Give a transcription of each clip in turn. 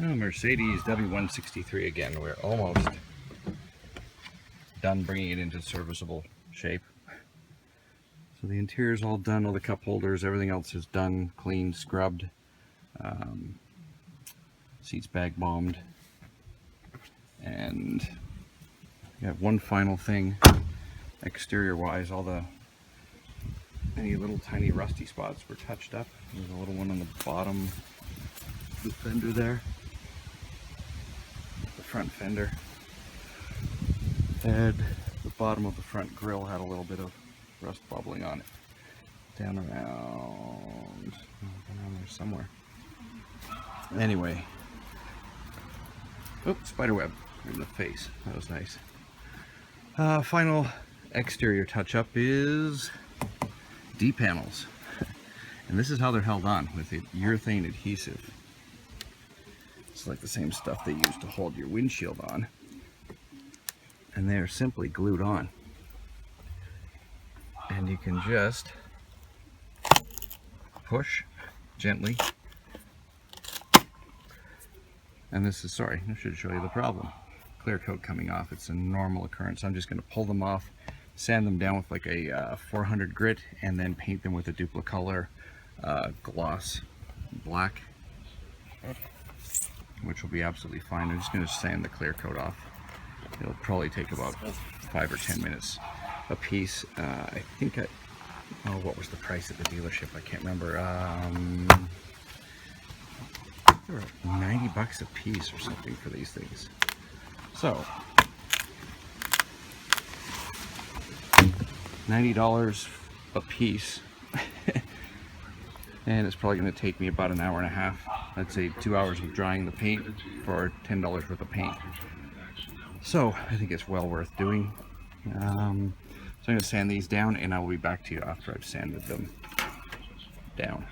Oh, Mercedes w163 again. We're almost done bringing it into serviceable shape. So the interior's all done, all the cup holders, everything else is done, cleaned, scrubbed, seats bag bombed, and we have one final thing exterior wise. Any little tiny rusty spots were touched up. There's a little one on the bottom of the fender there, the front fender, and the bottom of the front grille had a little bit of rust bubbling on it. Down around there somewhere. Anyway, oh, spiderweb in the face. That was nice. Final exterior touch-up is D-panels, and this is how they're held on with the urethane adhesive. It's like the same stuff they use to hold your windshield on, and they are simply glued on. And you can just push gently. And this is, sorry, I should show you the problem. Clearcoat coming off. It's a normal occurrence. I'm just going to pull them off, sand them down with like a 400 grit, and then paint them with a Duplicolor gloss black, which will be absolutely fine. I'm just going to sand the Clearcoat off. It'll probably take about 5 or 10 minutes a piece. I think oh, what was the price at the dealership? I can't remember. They were 90 bucks a piece or something for these things. So, $90 a piece. And it's probably going to take me about an hour and a half. I'd say 2 hours of drying the paint for $10 worth of paint. So, I think it's well worth doing. So I'm going to sand these down, and I will be back to you after I've sanded them down.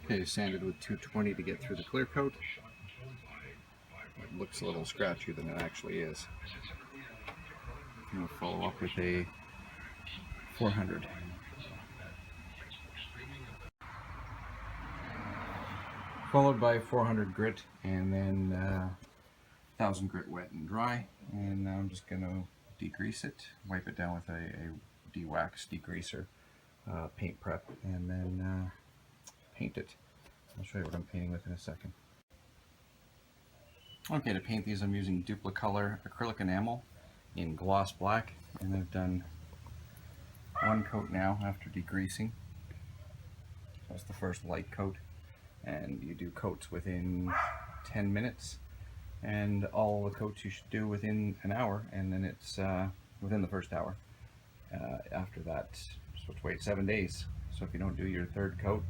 Okay, sanded with 220 to get through the Clearcoat. It looks a little scratchier than it actually is. I'm going to follow up with a 400. Followed by 400 grit, and then 1000 grit wet and dry. And now I'm just going to degrease it, wipe it down with a de-wax degreaser, paint prep, and then paint it. I'll show you what I'm painting with in a second. Okay, to paint these I'm using Duplicolor acrylic enamel in gloss black, and I've done one coat now after degreasing. That's the first light coat, and you do coats within 10 minutes, and all the coats you should do within an hour, and then it's within the first hour. After that, you're supposed to wait 7 days, so if you don't do your third coat,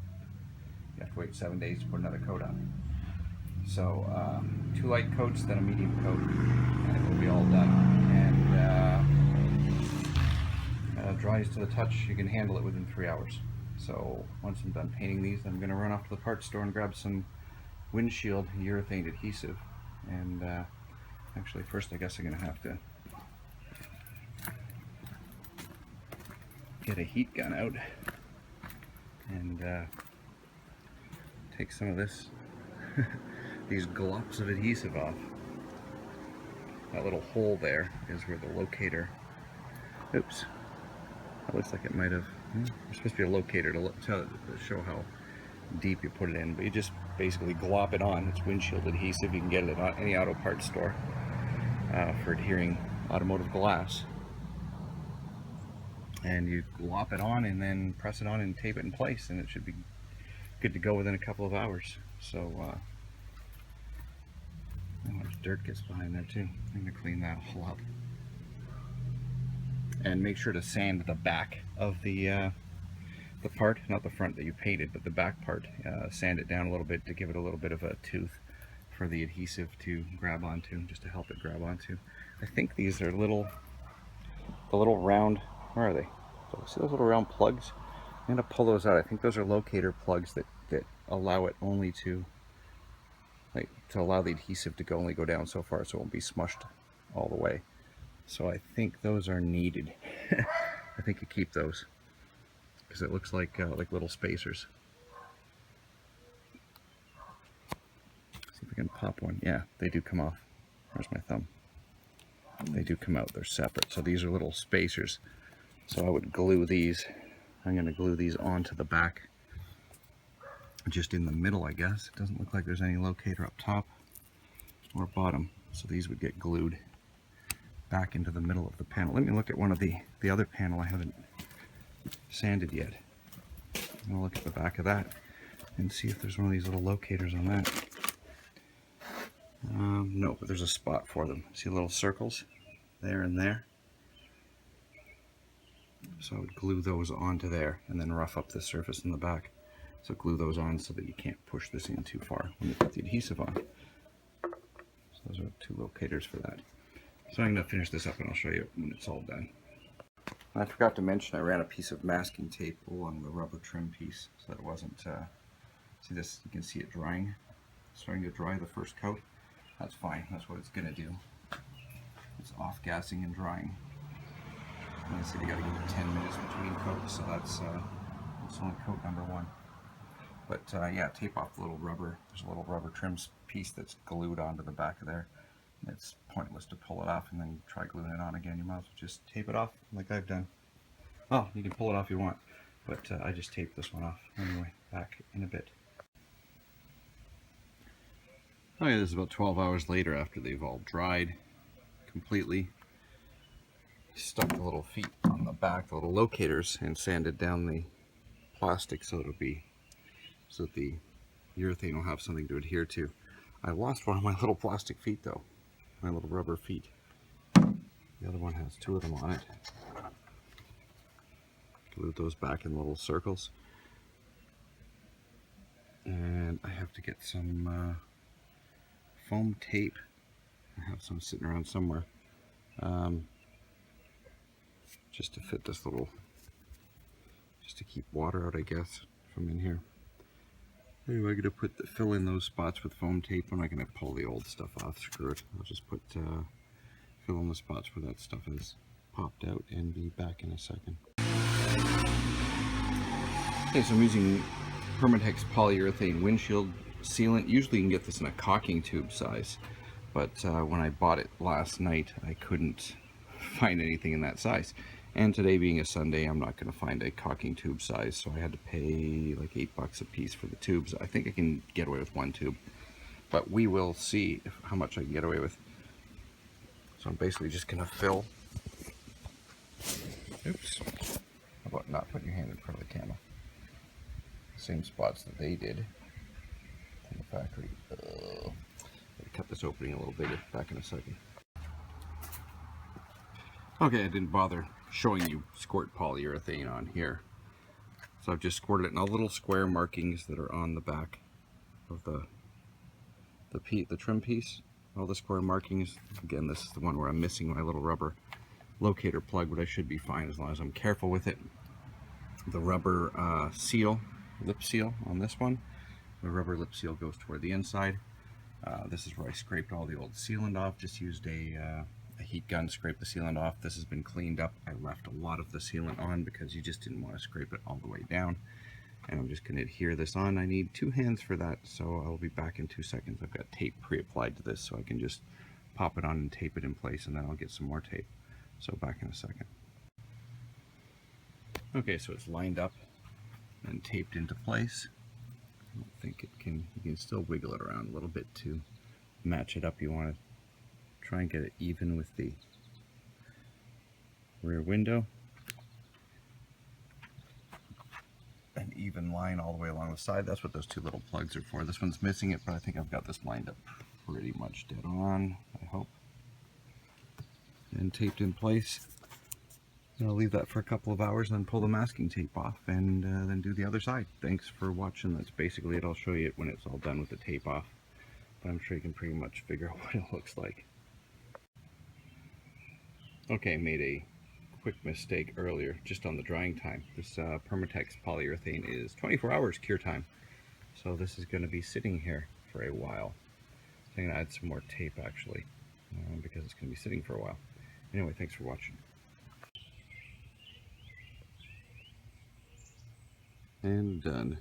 you have to wait 7 days to put another coat on. So 2 light coats, then a medium coat, and it will be all done. And dries to the touch. You can handle it within 3 hours. So once I'm done painting these, I'm going to run off to the parts store and grab some windshield urethane adhesive. And actually, first I guess I'm going to have to get a heat gun out and take some of this these glops of adhesive off. That little hole there is where the locator, oops, that looks like it might have, there's supposed to be a locator to show how deep you put it in, but you just basically glop it on. It's windshield adhesive. You can get it at any auto parts store for adhering automotive glass. And you glop it on and then press it on and tape it in place, and it should be good to go within a couple of hours. So there's dirt gets behind there too. I'm going to clean that all up. And make sure to sand the back of the part, not the front that you painted, but the back part. Sand it down a little bit to give it a little bit of a tooth for the adhesive to grab onto, just to help it grab onto. I think these are the little round, where are they? So see those little round plugs? I'm going to pull those out. I think those are locator plugs that allow it only to, to allow the adhesive to only go down so far, so it won't be smushed all the way. So I think those are needed. I think you keep those because it looks like little spacers. See if I can pop one. Yeah, they do come off. Where's my thumb? They do come out. They're separate. So these are little spacers. So I would glue these. I'm going to glue these onto the back. Just in the middle, I guess. It doesn't look like there's any locator up top or bottom. So these would get glued back into the middle of the panel. Let me look at one of the other panel I haven't sanded yet. I'm gonna look at the back of that and see if there's one of these little locators on that. No, but there's a spot for them. See little circles there and there? So I would glue those onto there and then rough up the surface in the back. So glue those on so that you can't push this in too far when you put the adhesive on. So those are 2 locators for that. So I'm going to finish this up and I'll show you when it's all done. I forgot to mention I ran a piece of masking tape along the rubber trim piece so that it wasn't, see this, you can see it drying. It's starting to dry the first coat. That's fine, that's what it's going to do. It's off-gassing and drying. And I said you got to give it 10 minutes between coats, so that's only coat number 1. But yeah, tape off the little rubber. There's a little rubber trim piece that's glued onto the back of there. It's pointless to pull it off and then try gluing it on again. You might as well just tape it off like I've done. Oh, you can pull it off if you want, but I just taped this one off. Anyway, back in a bit. Oh yeah, this is about 12 hours later after they've all dried completely. Stuck the little feet on the back, the little locators, and sanded down the plastic so that the urethane will have something to adhere to. I lost one of my little plastic feet though. My little rubber feet. The other one has 2 of them on it. Glued those back in little circles. And I have to get some foam tape. I have some sitting around somewhere. Just to fit this little, just to keep water out, I guess, from in here. Anyway, I'm going to fill in those spots with foam tape. I'm not going to pull the old stuff off, screw it. I'll just fill in the spots where that stuff is popped out and be back in a second. Okay, so I'm using Permatex polyurethane windshield sealant. Usually you can get this in a caulking tube size, but when I bought it last night, I couldn't find anything in that size. And today being a Sunday, I'm not going to find a caulking tube size, so I had to pay like $8 a piece for the tubes. I think I can get away with 1 tube, but we will see how much I can get away with. So I'm basically just going to fill. Oops. How about not putting your hand in front of the camera? Same spots that they did in the factory. Cut this opening a little bigger. Back in a second. Okay, I didn't bother showing you squirt polyurethane on here. So I've just squirted it in all little square markings that are on the back of the trim piece. All the square markings. Again, this is the one where I'm missing my little rubber locator plug, but I should be fine as long as I'm careful with it. The rubber lip seal on this one. The rubber lip seal goes toward the inside. This is where I scraped all the old sealant off. Just used a heat gun, scraped the sealant off. This has been cleaned up. I left a lot of the sealant on because you just didn't want to scrape it all the way down. And I'm just going to adhere this on. I need 2 hands for that, so I'll be back in 2 seconds. I've got tape pre-applied to this, so I can just pop it on and tape it in place, and then I'll get some more tape. So back in a second. Okay, so it's lined up and taped into place. I don't think it can, you can still wiggle it around a little bit to match it up. You want to try and get it even with the rear window. An even line all the way along the side. That's what those 2 little plugs are for. This one's missing it, but I think I've got this lined up pretty much dead on, I hope. And taped in place. And I'll leave that for a couple of hours and then pull the masking tape off and then do the other side. Thanks for watching. That's basically it. I'll show you it when it's all done with the tape off. But I'm sure you can pretty much figure out what it looks like. Okay, made a quick mistake earlier just on the drying time. This Permatex polyurethane is 24 hours cure time. So this is going to be sitting here for a while. So I'm going to add some more tape actually because it's going to be sitting for a while. Anyway, thanks for watching. And done.